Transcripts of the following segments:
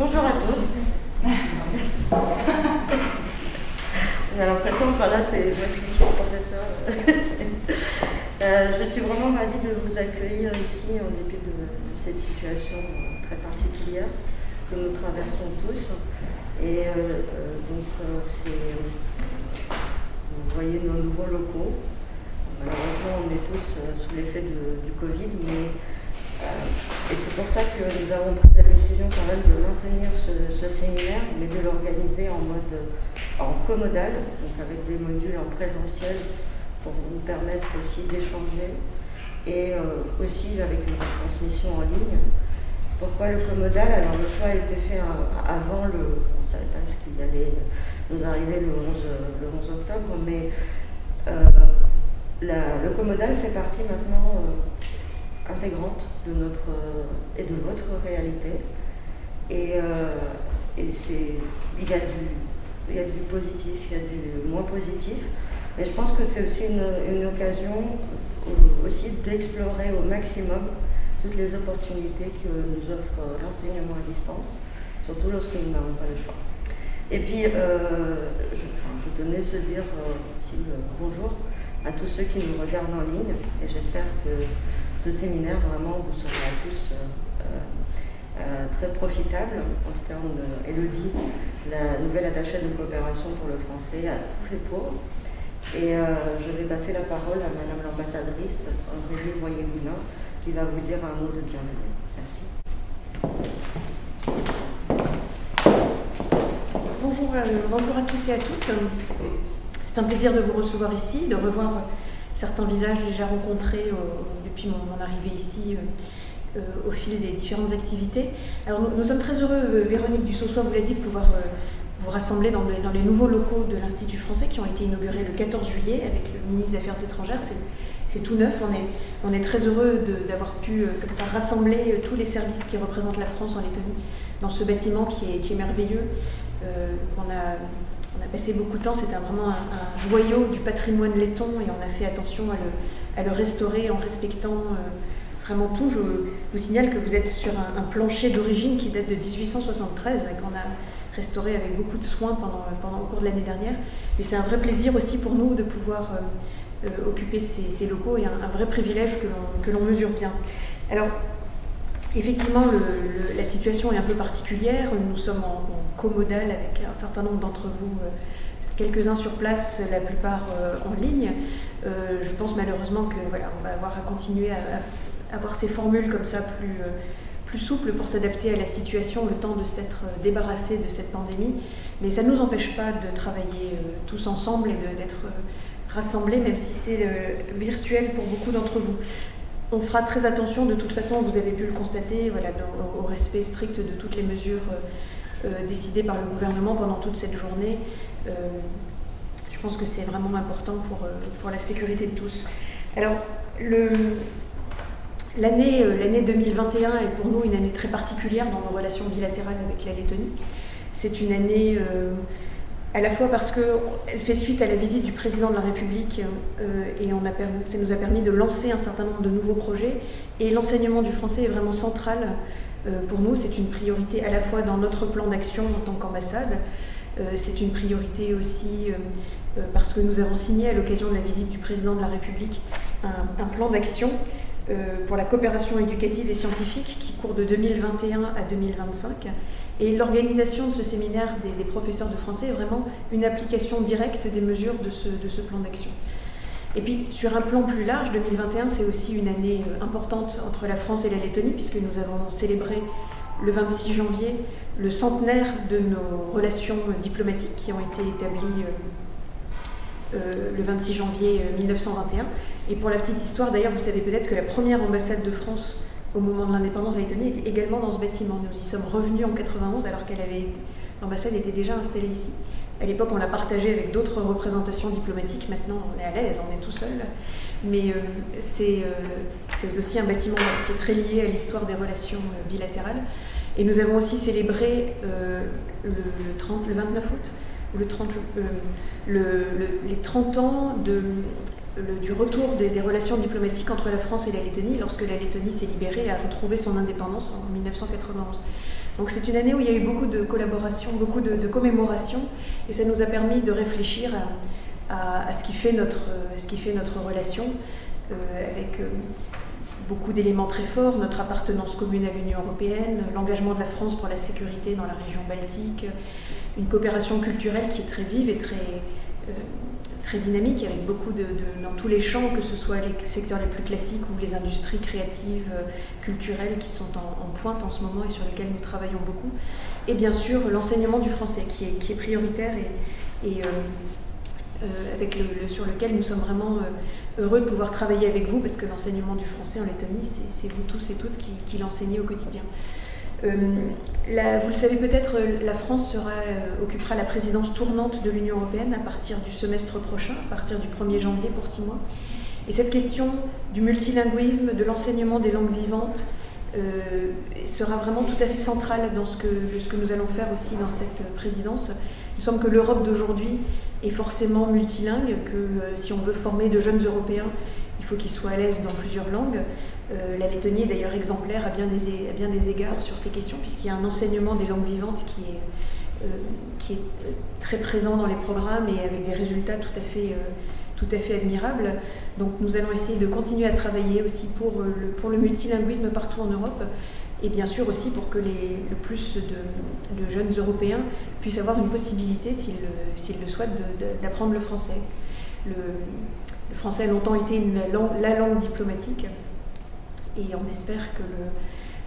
Bonjour à tous. On a l'impression que là, c'est moi qui suis professeur. Je suis vraiment ravie de vous accueillir ici en dépit de cette situation très particulière que nous traversons tous. Et vous voyez nos nouveaux locaux. Malheureusement, on est tous sous l'effet du Covid, et c'est pour ça que nous avons pris la décision quand même de maintenir ce séminaire, mais de l'organiser en comodal, donc avec des modules en présentiel pour nous permettre aussi d'échanger, et aussi avec une transmission en ligne. Pourquoi le comodal? Alors le choix a été fait avant on ne savait pas ce qui allait nous arriver le 11 octobre, mais le comodal fait partie maintenant intégrante de notre et de votre réalité. Et il y a du positif, il y a du moins positif, mais je pense que c'est aussi une occasion aussi d'explorer au maximum toutes les opportunités que nous offre l'enseignement à distance, surtout lorsque nous n'avons pas le choix. Et puis, je tenais à dire aussi bonjour à tous ceux qui nous regardent en ligne, et j'espère que ce séminaire vraiment vous sera tous très profitable. En tout cas, Élodie, la nouvelle attachée de coopération pour le français, à tous les pauvres. Et je vais passer la parole à Madame l'ambassadrice Aurélie Royer-Moulin, qui va vous dire un mot de bienvenue. Merci. Bonjour à tous et à toutes. C'est un plaisir de vous recevoir ici, de revoir certains visages déjà rencontrés depuis mon arrivée ici au fil des différentes activités. Alors nous sommes très heureux, Véronique Dussossois vous l'a dit, de pouvoir vous rassembler dans les nouveaux locaux de l'Institut français qui ont été inaugurés le 14 juillet avec le ministre des Affaires étrangères. C'est tout neuf, on est très heureux d'avoir pu comme ça rassembler tous les services qui représentent la France en Lettonie dans ce bâtiment qui est merveilleux. On a passé beaucoup de temps, c'était vraiment un joyau du patrimoine letton et on a fait attention à le restaurer en respectant vraiment tout. Je vous signale que vous êtes sur un plancher d'origine qui date de 1873 et qu'on a restauré avec beaucoup de soin au cours de l'année dernière. Mais c'est un vrai plaisir aussi pour nous de pouvoir occuper ces locaux et un vrai privilège que l'on mesure bien. Alors, effectivement, la situation est un peu particulière. Nous sommes en comodal avec un certain nombre d'entre vous, quelques-uns sur place, la plupart en ligne. Je pense malheureusement que on va avoir à continuer à avoir ces formules comme ça plus souples pour s'adapter à la situation, le temps de s'être débarrassé de cette pandémie. Mais ça ne nous empêche pas de travailler tous ensemble et d'être rassemblés, même si c'est virtuel pour beaucoup d'entre vous. On fera très attention, de toute façon, vous avez pu le constater, au respect strict de toutes les mesures décidées par le gouvernement pendant toute cette journée. Je pense que c'est vraiment important pour la sécurité de tous. Alors, l'année 2021 est pour nous une année très particulière dans nos relations bilatérales avec la Lettonie. C'est une année à la fois parce qu'elle fait suite à la visite du président de la République et ça nous a permis de lancer un certain nombre de nouveaux projets. Et l'enseignement du français est vraiment central pour nous. C'est une priorité à la fois dans notre plan d'action en tant qu'ambassade. C'est une priorité aussi parce que nous avons signé à l'occasion de la visite du président de la République un plan d'action pour la coopération éducative et scientifique qui court de 2021 à 2025. Et l'organisation de ce séminaire des professeurs de français est vraiment une application directe des mesures de ce plan d'action. Et puis, sur un plan plus large, 2021, c'est aussi une année importante entre la France et la Lettonie, puisque nous avons célébré le 26 janvier le centenaire de nos relations diplomatiques qui ont été établies le 26 janvier 1921. Et pour la petite histoire, d'ailleurs, vous savez peut-être que la première ambassade de France au moment de l'indépendance de la Lettonie était également dans ce bâtiment. Nous y sommes revenus en 91 alors l'ambassade était déjà installée ici. À l'époque, on l'a partagée avec d'autres représentations diplomatiques. Maintenant, on est à l'aise, on est tout seul. Mais c'est aussi un bâtiment qui est très lié à l'histoire des relations bilatérales. Et nous avons aussi célébré le 29 août, les 30 ans du retour des relations diplomatiques entre la France et la Lettonie, lorsque la Lettonie s'est libérée et a retrouvé son indépendance en 1991. Donc c'est une année où il y a eu beaucoup de collaborations, beaucoup de commémorations, et ça nous a permis de réfléchir à ce qui fait notre relation, avec beaucoup d'éléments très forts, notre appartenance commune à l'Union européenne, l'engagement de la France pour la sécurité dans la région baltique, une coopération culturelle qui est très vive et très dynamique, avec beaucoup dans tous les champs, que ce soit les secteurs les plus classiques ou les industries créatives, culturelles qui sont en pointe en ce moment et sur lesquelles nous travaillons beaucoup. Et bien sûr, l'enseignement du français qui est prioritaire et sur lequel nous sommes vraiment heureux de pouvoir travailler avec vous, parce que l'enseignement du français en Lettonie, c'est vous tous et toutes qui l'enseignez au quotidien. Vous le savez peut-être, la France occupera la présidence tournante de l'Union européenne à partir du semestre prochain, à partir du 1er janvier pour 6 mois. Et cette question du multilinguisme, de l'enseignement des langues vivantes, sera vraiment tout à fait centrale dans ce que nous allons faire aussi dans cette présidence. Il me semble que l'Europe d'aujourd'hui est forcément multilingue, que si on veut former de jeunes Européens, il faut qu'ils soient à l'aise dans plusieurs langues. La Lettonie est d'ailleurs exemplaire à bien des égards sur ces questions, puisqu'il y a un enseignement des langues vivantes qui est très présent dans les programmes et avec des résultats tout à fait admirables. Donc nous allons essayer de continuer à travailler aussi pour le multilinguisme partout en Europe, et bien sûr aussi pour que le plus de jeunes Européens puissent avoir une possibilité, s'ils le souhaitent, d'apprendre le français. Le français a longtemps été la langue diplomatique, et on espère que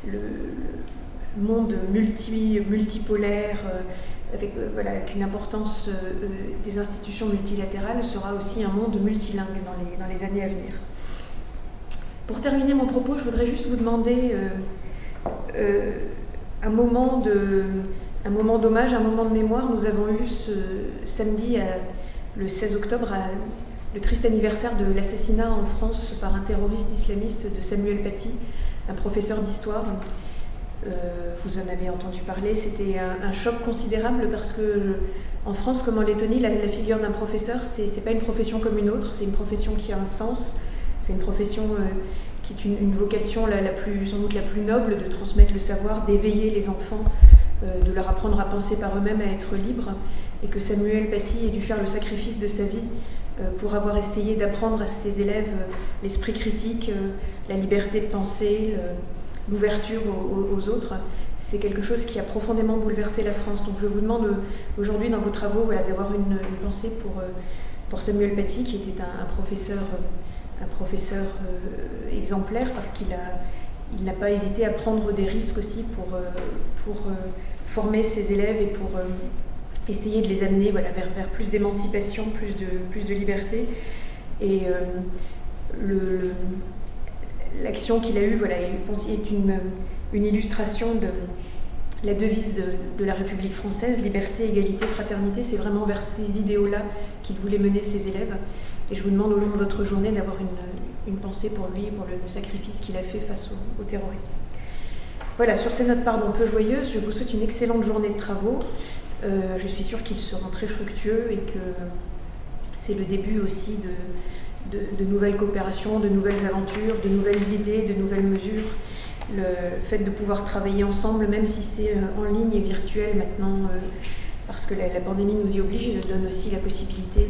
le monde multipolaire, avec une importance des institutions multilatérales, sera aussi un monde multilingue dans les années à venir. Pour terminer mon propos, je voudrais juste vous demander un moment d'hommage, un moment de mémoire. Nous avons eu ce samedi, le 16 octobre, le triste anniversaire de l'assassinat en France par un terroriste islamiste de Samuel Paty, un professeur d'histoire. Vous en avez entendu parler. C'était un choc considérable parce que en France comme en Lettonie, la figure d'un professeur, c'est pas une profession comme une autre, c'est une profession qui a un sens, c'est une profession qui est une vocation sans doute la plus noble, de transmettre le savoir, d'éveiller les enfants, de leur apprendre à penser par eux-mêmes, à être libres, et que Samuel Paty ait dû faire le sacrifice de sa vie pour avoir essayé d'apprendre à ses élèves l'esprit critique, la liberté de penser, l'ouverture aux autres. C'est quelque chose qui a profondément bouleversé la France. Donc je vous demande aujourd'hui dans vos travaux d'avoir une pensée pour Samuel Paty, qui était un professeur exemplaire, parce qu'il n'a pas hésité à prendre des risques aussi pour former ses élèves et pour essayer de les amener vers plus d'émancipation, plus de liberté. Et l'action qu'il a eue est une illustration de la devise de la République française, liberté, égalité, fraternité. C'est vraiment vers ces idéaux-là qu'il voulait mener ses élèves. Et je vous demande au long de votre journée d'avoir une pensée pour lui, pour le sacrifice qu'il a fait face au terrorisme. Voilà, sur ces notes peu joyeuses, je vous souhaite une excellente journée de travaux. Je suis sûre qu'ils seront très fructueux et que c'est le début aussi de nouvelles coopérations, de nouvelles aventures, de nouvelles idées, de nouvelles mesures. Le fait de pouvoir travailler ensemble, même si c'est en ligne et virtuel maintenant, parce que la pandémie nous y oblige, donne aussi la possibilité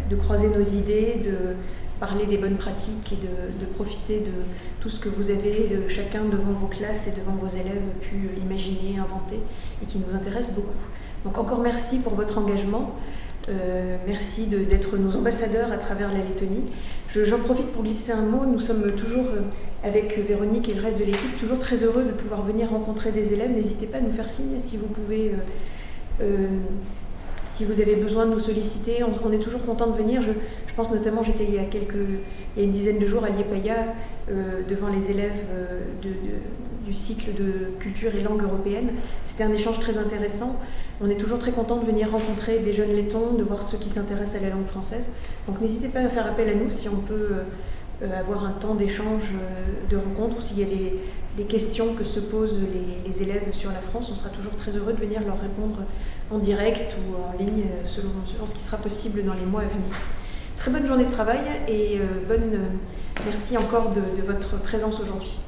de croiser nos idées, de parler des bonnes pratiques et de profiter de tout ce que vous avez chacun devant vos classes et devant vos élèves pu imaginer, inventer, et qui nous intéresse beaucoup. Donc encore merci pour votre engagement, merci d'être nos ambassadeurs à travers la Lettonie. J'en profite pour glisser un mot. Nous sommes toujours, avec Véronique et le reste de l'équipe, toujours très heureux de pouvoir venir rencontrer des élèves. N'hésitez pas à nous faire signe si vous pouvez, si vous avez besoin de nous solliciter. On est toujours content de venir. Je pense notamment, j'étais il y a une dizaine de jours à Liepāja devant les élèves du cycle de culture et langue européenne. C'était un échange très intéressant. On est toujours très content de venir rencontrer des jeunes lettons, de voir ceux qui s'intéressent à la langue française. Donc n'hésitez pas à faire appel à nous si on peut avoir un temps d'échange, de rencontre, ou s'il y a des questions que se posent les élèves sur la France. On sera toujours très heureux de venir leur répondre en direct ou en ligne, selon ce qui sera possible dans les mois à venir. Très bonne journée de travail et merci encore de votre présence aujourd'hui.